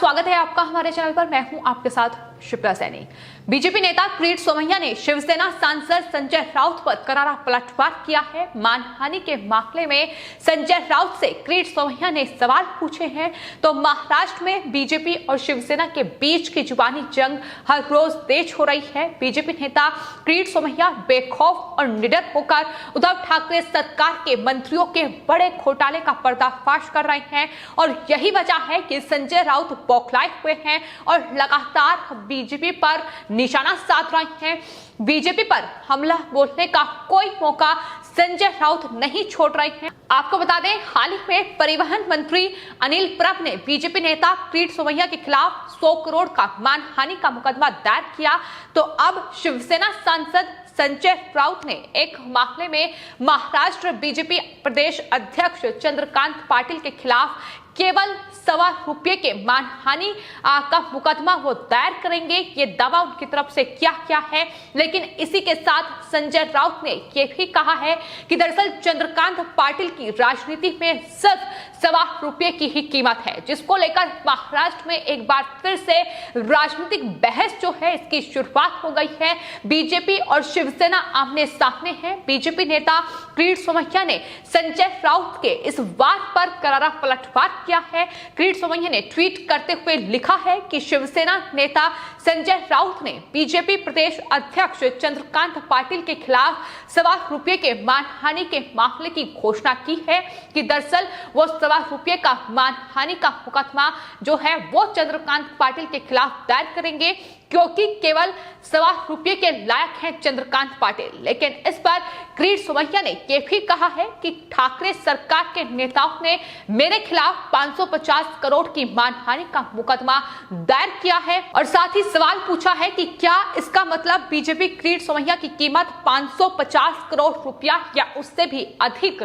स्वागत है आपका हमारे चैनल पर। मैं हूं आपके साथ शिप्रा सैनी। बीजेपी नेता किरीट सोमैया ने शिवसेना सांसद संजय राउत पर करारा पलटवार किया है। मानहानि के मामले में संजय राउत से किरीट सोमैया ने सवाल पूछे हैं तो महाराष्ट्र में बीजेपी और शिवसेना के बीच की जुबानी जंग हर रोज तेज हो रही है। बीजेपी नेता किरीट सोमैया बेखौफ और निडर होकर उद्धव ठाकरे सरकार के मंत्रियों के बड़े घोटाले का पर्दाफाश कर रहे हैं और यही वजह है कि संजय राउत बौखलाए हुए हैं और लगातार बीजेपी पर निशाना साध रहे हैं। बीजेपी पर हमला बोलने का कोई मौका संजय राउत नहीं छोड़ रहे हैं। आपको बता दें, हाल ही में परिवहन मंत्री अनिल परब ने बीजेपी नेता किरीट सोमैया के खिलाफ 100 करोड़ का मानहानि का मुकदमा दायर किया, तो अब शिवसेना सांसद संजय राउत ने एक मामले में महाराष्ट्र बीजेपी प्रदेश अध्यक्ष चंद्रकांत पाटिल के खिलाफ केवल ₹1.25 के मानहानि का मुकदमा वो दायर करेंगे। ये दावा उनकी तरफ से क्या है, लेकिन इसी के साथ संजय राउत ने ये भी कहा है कि दरअसल चंद्रकांत पाटिल की राजनीति में सिर्फ ₹1.25 की ही कीमत है, जिसको लेकर महाराष्ट्र में एक बार फिर से राजनीतिक बहस जो है इसकी शुरुआत हो गई है। बीजेपी और शिवसेना आमने सामने है। बीजेपी नेता किरीट सोमैया ने संजय राउत के इस वार पर करारा पलटवार किया है। किरीट सोमैया ने ट्वीट करते हुए लिखा है कि शिवसेना नेता संजय राउत ने बीजेपी प्रदेश अध्यक्ष चंद्रकांत पाटिल के खिलाफ ₹1.25 के मानहानि के मामले की घोषणा की है कि दरअसल वो ₹1.25 का मानहानि का मुकदमा जो है वो चंद्रकांत पाटिल के खिलाफ दायर करेंगे, क्योंकि केवल ₹1.25 के लायक हैं चंद्रकांत पाटिल। लेकिन इस पर किरीट सोमैया ने यह भी कहा है कि ठाकरे सरकार के नेताओं ने मेरे खिलाफ 550 करोड़ की मानहानि का मुकदमा दायर किया है और साथ ही सवाल पूछा है कि क्या इसका मतलब बीजेपी किरीट सोमैया की कीमत 550 करोड़ रुपया या उससे भी अधिक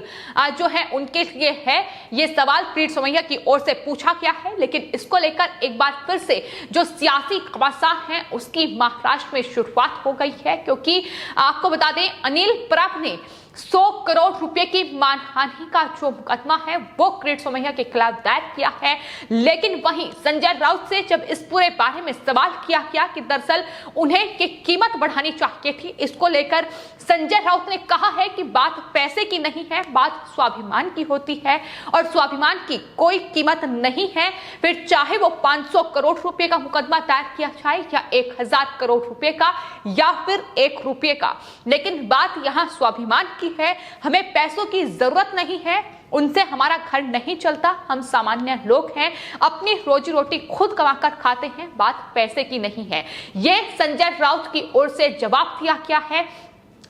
जो है उनके लिए है। ये सवाल किरीट सोमैया की ओर से पूछा गया है, लेकिन इसको लेकर एक बार फिर से जो सियासी घमासान है उसकी महाराष्ट्र में शुरुआत हो गई है, क्योंकि आपको बता दें अनिल परब ने 100 करोड़ रुपए की मानहानि का जो मुकदमा है वो किरीट सोमैया के खिलाफ दायर किया है। लेकिन वहीं संजय राउत से जब इस पूरे बारे में सवाल किया गया कि दरअसल उन्हें की कीमत बढ़ानी चाहिए थी, इसको लेकर संजय राउत ने कहा है कि बात पैसे की नहीं है, बात स्वाभिमान की होती है और स्वाभिमान की कोई कीमत नहीं है। फिर चाहे वो 500 करोड़ रुपए का मुकदमा दायर किया जाए या 1000 करोड़ रुपए का या फिर ₹1 का, लेकिन बात यहाँ स्वाभिमान की है। हमें पैसों की जरूरत नहीं है, उनसे हमारा घर नहीं चलता, हम सामान्य लोग हैं, अपनी रोजी रोटी खुद कमाकर खाते हैं, बात पैसे की नहीं है। ये संजय राउत की ओर से जवाब दिया गया है।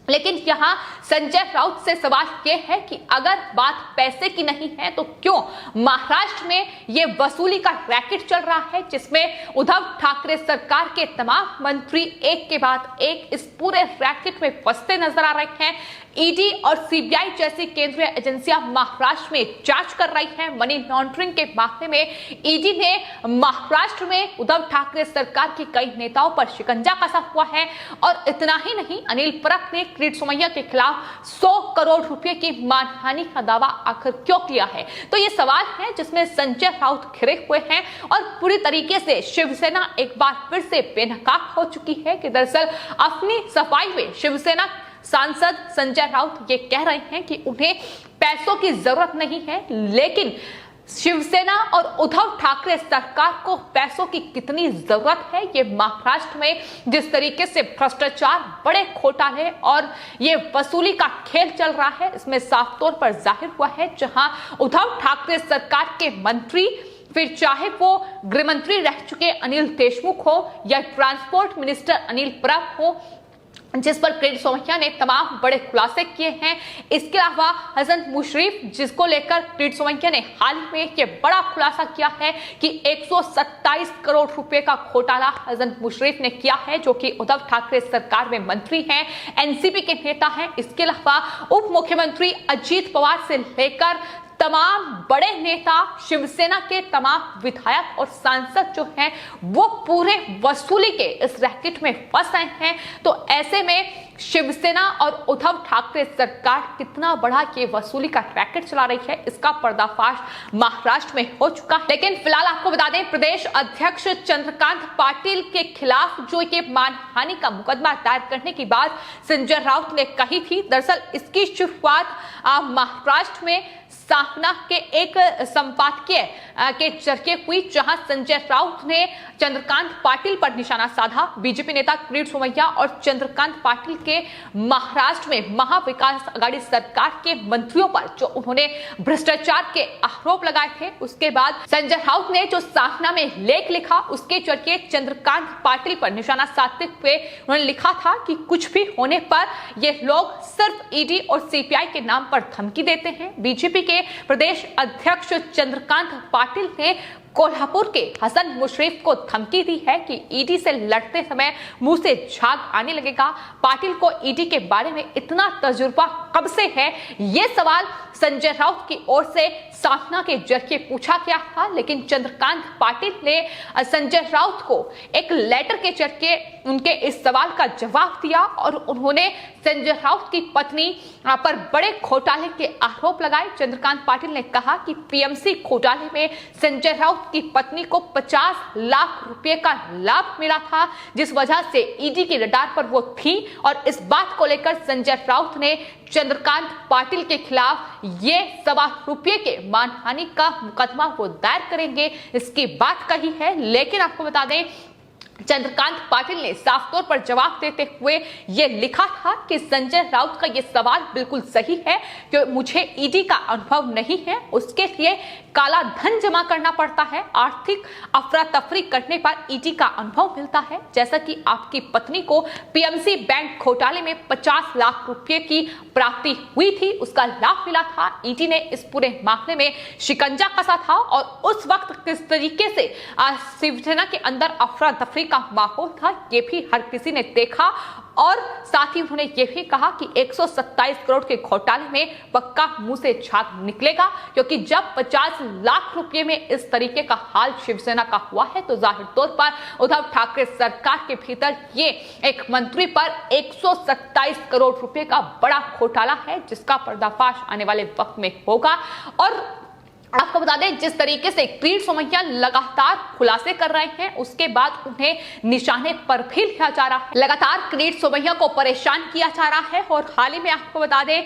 लेकिन यहाँ संजय राउत से सवाल यह है कि अगर बात पैसे की नहीं है तो क्यों महाराष्ट्र में ये वसूली का रैकेट चल रहा है, जिसमें उद्धव ठाकरे सरकार के तमाम मंत्री एक के बाद एक इस पूरे रैकेट में फंसते नजर आ रहे हैं। ईडी और सीबीआई जैसी केंद्रीय एजेंसियां महाराष्ट्र में जांच कर रही हैं। मनी लॉन्ड्रिंग के मामले में ईडी ने महाराष्ट्र में उद्धव ठाकरे सरकार के कई नेताओं पर शिकंजा कसा हुआ है और इतना ही नहीं, अनिल परब ने किरीट सोमैया के खिलाफ 100 करोड़ रुपए की मानहानि का दावा आखिर क्यों किया है। तो ये सवाल है जिसमें संजय राउत घिरे हुए हैं और पूरी तरीके से शिवसेना एक बार फिर से बेनकाब हो चुकी है कि दरअसल अपनी सफाई में शिवसेना सांसद संजय राउत ये कह रहे हैं कि उन्हें पैसों की जरूरत नहीं है, लेकिन शिवसेना और उद्धव ठाकरे सरकार को पैसों की कितनी जरूरत है। ये महाराष्ट्र में जिस तरीके से भ्रष्टाचार, बड़े घोटाले और ये वसूली का खेल चल रहा है, इसमें साफ तौर पर जाहिर हुआ है। जहां उद्धव ठाकरे सरकार के मंत्री, फिर चाहे वो गृह मंत्री रह चुके अनिल देशमुख हो या ट्रांसपोर्ट मिनिस्टर अनिल परब हो, जिस पर किरीट सोमैया ने तमाम बड़े खुलासे किए हैं। इसके अलावा हसन मुशर्रफ, जिसको लेकर किरीट सोमैया ने हाल में यह बड़ा खुलासा किया है कि 127 करोड़ रुपए का घोटाला हसन मुशर्रफ ने किया है, जो कि उद्धव ठाकरे सरकार में मंत्री हैं, एनसीपी के नेता हैं। इसके अलावा उप मुख्यमंत्री अजीत पवार से लेकर तमाम बड़े नेता, शिवसेना के तमाम विधायक और सांसद जो हैं वो पूरे वसूली के इस रैकेट में फंस गए हैं। तो ऐसे में शिवसेना और उद्धव ठाकरे सरकार कितना बड़ा ये वसूली का रैकेट चला रही है, इसका पर्दाफाश महाराष्ट्र में हो चुका है। लेकिन फिलहाल आपको बता दें, प्रदेश अध्यक्ष चंद्रकांत पाटिल के खिलाफ जो ये मानहानि का मुकदमा दायर करने की बात संजय राउत ने कही थी, दरअसल इसकी शुरुआत महाराष्ट्र में साहना के एक संपादकीय के जरिए हुई, जहां संजय राउत ने चंद्रकांत पाटिल पर निशाना साधा। बीजेपी नेता किरीट सोमैया और चंद्रकांत पाटिल के महाराष्ट्र में महाविकास आघाड़ी सरकार के मंत्रियों पर जो उन्होंने भ्रष्टाचार के आरोप लगाए थे, उसके बाद संजय राउत ने जो साहना में लेख लिखा उसके जरिए चंद्रकांत पाटिल पर निशाना साधते हुए उन्होंने लिखा था कि कुछ भी होने पर ये लोग सिर्फ ईडी और सीपीआई के नाम पर धमकी देते हैं। बीजेपी के प्रदेश अध्यक्ष चंद्रकांत पाटिल ने कोल्हापुर के हसन मुशर्रफ को धमकी दी है कि ईडी से लड़ते समय मुंह से झाग आने लगेगा। पाटिल को ईडी के बारे में इतना तजुर्बा कब से है, ये सवाल संजय राउत की ओर से साधना के जरिए पूछा गया था, लेकिन चंद्रकांत पाटिल ने संजय राउत को एक लेटर के जरिए उनके इस सवाल का जवाब दिया और उन्होंने संजय राउत की पत्नी पर बड़े घोटाले के आरोप लगाए। चंद्रकांत पाटिल ने कहा कि पीएमसी घोटाले में संजय राउत की पत्नी को 50 लाख रुपए का लाभ मिला था, जिस वजह से ईडी के रडार पर वो थी। और इस बात को लेकर संजय राउत ने चंद्रकांत पाटिल के खिलाफ ये ₹1.25 के मानहानि का मुकदमा वो दायर करेंगे, इसकी बात कही है। लेकिन आपको बता दें, चंद्रकांत पाटिल ने साफ तौर पर जवाब देते हुए यह लिखा था कि संजय राउत का यह सवाल बिल्कुल सही है कि मुझे ईडी का अनुभव नहीं है, उसके लिए काला धन जमा करना पड़ता है, आर्थिक अफरा तफरी करने पर ईडी का अनुभव मिलता है। जैसा कि आपकी पत्नी को पीएमसी बैंक घोटाले में 50 लाख रुपए की प्राप्ति हुई थी, उसका लाभ मिला था। ईडी ने इस पूरे मामले में शिकंजा कसा था और उस वक्त किस तरीके से शिवसेना के अंदर अफरा तफरी का माहौल था, ये भी हर किसी ने देखा। और साथ ही उन्होंने ये भी कहा कि 127 करोड़ के घोटाले में पक्का मुंह से झाग निकलेगा, क्योंकि जब 50 लाख रुपए में इस तरीके का हाल शिवसेना का हुआ है तो जाहिर तौर पर उद्धव ठाकरे सरकार के भीतर ये एक मंत्री पर 127 करोड़ रुपए का बड़ा घोटाला है, जिसका पर्दाफाश आने वाले वक्त में होगा। और आपको बता दें, जिस तरीके से किरीट सोमैया लगातार खुलासे कर रहे हैं, उसके बाद उन्हें निशाने पर भी लिया जा रहा है। लगातार किरीट सोमैया को परेशान किया जा रहा है और हाल ही में आपको बता दें,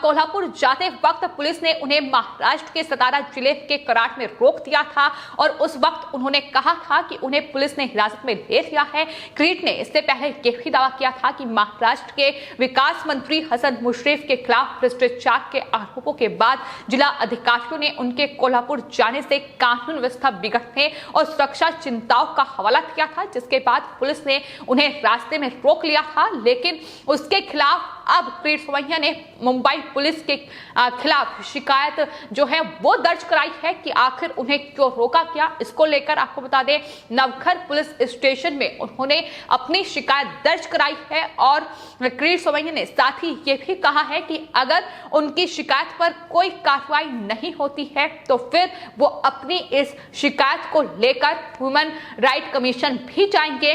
कोल्हापुर जाते वक्त पुलिस ने उन्हें महाराष्ट्र के सतारा जिले के कराड़ में रोक दिया था और उस वक्त उन्होंने कहा था कि उन्हें पुलिस ने हिरासत में ले लिया है। किरीट ने इससे पहले यह भी दावा किया था कि महाराष्ट्र के विकास मंत्री हसन मुशर्रफ के खिलाफ भ्रष्टाचार के आरोपों के बाद जिला अधिकारियों ने उनके कोल्हापुर जाने से कानून व्यवस्था बिगड़ने और सुरक्षा चिंताओं का हवाला किया था, जिसके बाद पुलिस ने उन्हें रास्ते में रोक लिया था। लेकिन उसके खिलाफ अब किरीट सोमैया ने मुंबई पुलिस के खिलाफ शिकायत जो है वो दर्ज कराई है कि आखिर उन्हें क्यों रोका गया। इसको लेकर आपको बता दें, नवघर पुलिस स्टेशन में उन्होंने अपनी शिकायत दर्ज कराई है और किरीट सोमैया ने साथ ही ये भी कहा है कि अगर उनकी शिकायत पर कोई कार्रवाई नहीं होती है तो फिर वो अपनी इस शिकायत को लेकर ह्यूमन राइट कमीशन भी जाएंगे।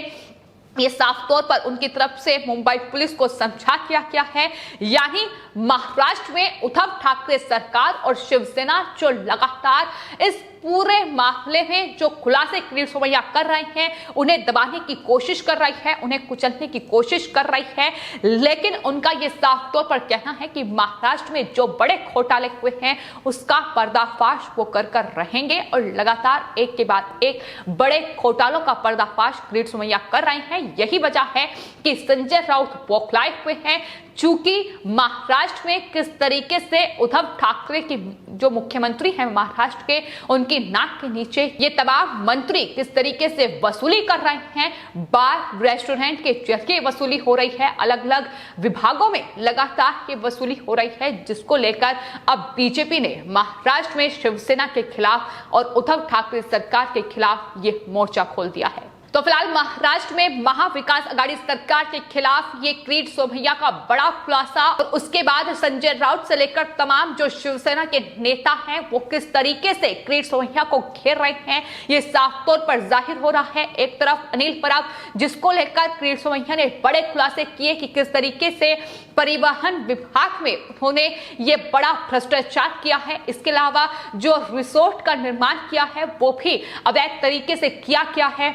ये साफ तौर पर उनकी तरफ से मुंबई पुलिस को समझा किया गया है। यानी महाराष्ट्र में उद्धव ठाकरे सरकार और शिवसेना जो लगातार इस पूरे मामले में जो खुलासे किरीट सोमैया कर रहे हैं, उन्हें दबाने की कोशिश कर रही है, उन्हें कुचलने की कोशिश कर रही है। लेकिन उनका यह साफ तौर पर कहना है कि महाराष्ट्र में जो बड़े घोटाले हुए हैं उसका पर्दाफाश वो कर रहेंगे और लगातार एक के बाद एक बड़े घोटालों का पर्दाफाश किरीट सोमैया कर रहे हैं। यही वजह है कि संजय राउत बौखलाए हुए हैं, चूंकि महाराष्ट्र में किस तरीके से उद्धव ठाकरे की जो मुख्यमंत्री हैं महाराष्ट्र के, उनकी नाक के नीचे ये तमाम मंत्री किस तरीके से वसूली कर रहे हैं। बार रेस्टोरेंट के जरिए वसूली हो रही है, अलग अलग विभागों में लगातार ये वसूली हो रही है, जिसको लेकर अब बीजेपी ने महाराष्ट्र में शिवसेना के खिलाफ और उद्धव ठाकरे सरकार के खिलाफ ये मोर्चा खोल दिया है। तो फिलहाल महाराष्ट्र में महाविकास आघाड़ी सरकार के खिलाफ ये किरीट सोमैया का बड़ा खुलासा और उसके बाद संजय राउत से लेकर तमाम जो शिवसेना के नेता हैं वो किस तरीके से किरीट सोमैया को घेर रहे हैं, ये साफ तौर पर जाहिर हो रहा है। एक तरफ अनिल परब, जिसको लेकर किरीट सोमैया ने बड़े खुलासे किए कि किस तरीके से परिवहन विभाग में उन्होंने ये बड़ा भ्रष्टाचार किया है। इसके अलावा जो रिसोर्ट का निर्माण किया है वो भी अवैध तरीके से किया गया है।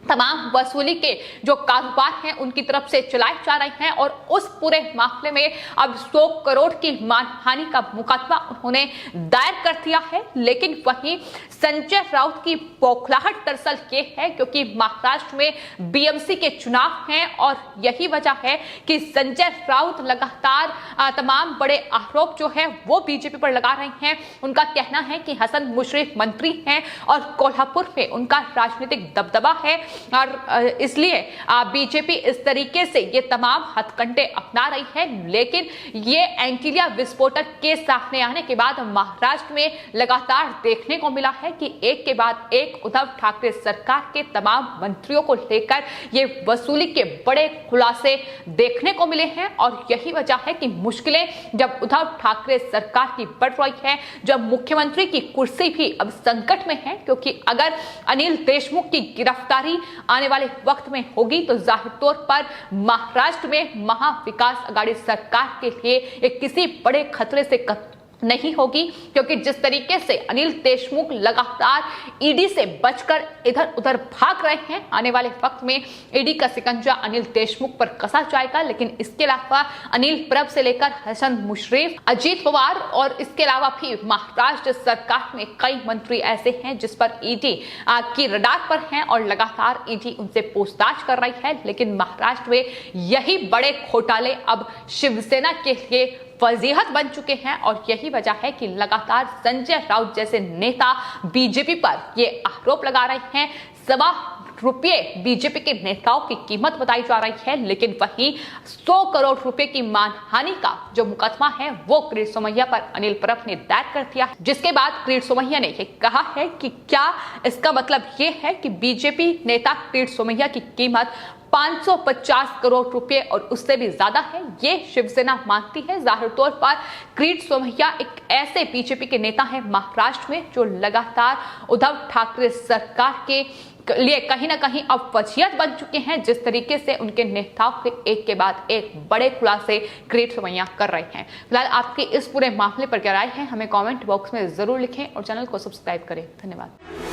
तमाम वसूली के जो कारोबार हैं उनकी तरफ से चलाए जा रहे हैं और उस पूरे मामले में अब 100 करोड़ की मानहानि का मुकदमा उन्होंने दायर कर दिया है। लेकिन वहीं संजय राउत की बौखलाहट दरअसल ये है क्योंकि महाराष्ट्र में बीएमसी के चुनाव हैं और यही वजह है कि संजय राउत लगातार तमाम बड़े आरोप जो है वो बीजेपी पर लगा रहे हैं। उनका कहना है कि हसन मुशर्रफ मंत्री हैं और कोल्हापुर में उनका राजनीतिक दबदबा है और इसलिए बीजेपी इस तरीके से ये तमाम हथकंडे अपना रही है। लेकिन ये एंटीलिया विस्फोटक के सामने आने के बाद महाराष्ट्र में लगातार देखने को मिला है कि एक के बाद एक उद्धव ठाकरे सरकार के तमाम मंत्रियों को लेकर ये वसूली के बड़े खुलासे देखने को मिले हैं और यही वजह है कि मुश्किलें जब उद्धव ठाकरे सरकार की बढ़ रही है, जब मुख्यमंत्री की कुर्सी भी अब संकट में है, क्योंकि अगर अनिल देशमुख की गिरफ्तारी आने वाले वक्त में होगी तो जाहिर तौर पर महाराष्ट्र में महाविकास आघाड़ी सरकार के लिए एक किसी बड़े खतरे से नहीं होगी, क्योंकि जिस तरीके से अनिल देशमुख लगातार ईडी से बचकर इधर उधर भाग रहे हैं, आने वाले वक्त में ईडी का शिकंजा अनिल देशमुख पर कसा जाएगा। लेकिन इसके अलावा अनिल परब से लेकर हसन मुशर्रफ, अजीत पवार और इसके अलावा भी महाराष्ट्र सरकार में कई मंत्री ऐसे हैं जिस पर ईडी की रडार पर हैं और लगातार ईडी उनसे पूछताछ कर रही है। लेकिन महाराष्ट्र में यही बड़े घोटाले अब शिवसेना के लिए फजीहत बन चुके हैं और यही वजह है कि लगातार संजय राउत जैसे नेता बीजेपी पर ये आरोप लगा रहे हैं। ₹1.25 बीजेपी के नेताओं की कीमत बताई जा रही है, लेकिन वहीं 100 करोड़ रुपए की मानहानि का जो मुकदमा है वो किरीट सोमैया पर अनिल परब ने दायर कर दिया, जिसके बाद किरीट सोमैया ने ये कहा है कि क्या इसका मतलब ये है कि बीजेपी नेता किरीट सोमैया की कीमत 550 करोड़ रुपए और उससे भी ज्यादा है, ये शिवसेना मानती है। जाहिर तौर पर किरीट सोमैया एक ऐसे बीजेपी के नेता हैं महाराष्ट्र में जो लगातार उद्धव ठाकरे सरकार के लिए कहीं ना कहीं अब वजीयत बन चुके हैं, जिस तरीके से उनके नेताओं के एक के बाद एक बड़े खुलासे किरीट सोमैया कर रहे हैं। फिलहाल आपकी इस पूरे मामले पर क्या राय है हमें कमेंट बॉक्स में जरूर लिखें और चैनल को सब्सक्राइब करें। धन्यवाद।